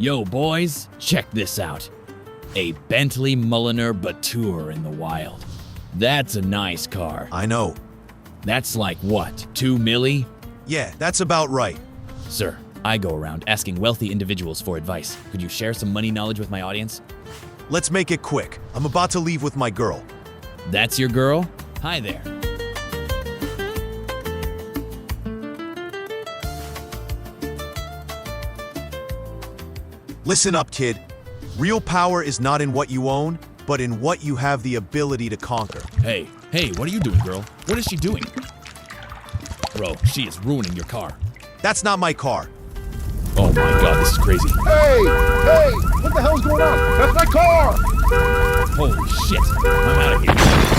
Yo, boys, check this out. A Bentley Mulliner Batour in the wild. That's a nice car. I know. That's like what, 2 milli? Yeah, that's about right. Sir, I go around asking wealthy individuals for advice. Could you share some money knowledge with my audience? Let's make it quick. I'm about to leave with my girl. That's your girl? Hi there. Listen up, kid. Real power is not in what you own, but in what you have the ability to conquer. Hey, what are you doing, girl? What is she doing? Bro, she is ruining your car. That's not my car. Oh my god, this is crazy. Hey! What the hell's going on? That's my car! Holy shit, I'm out of here.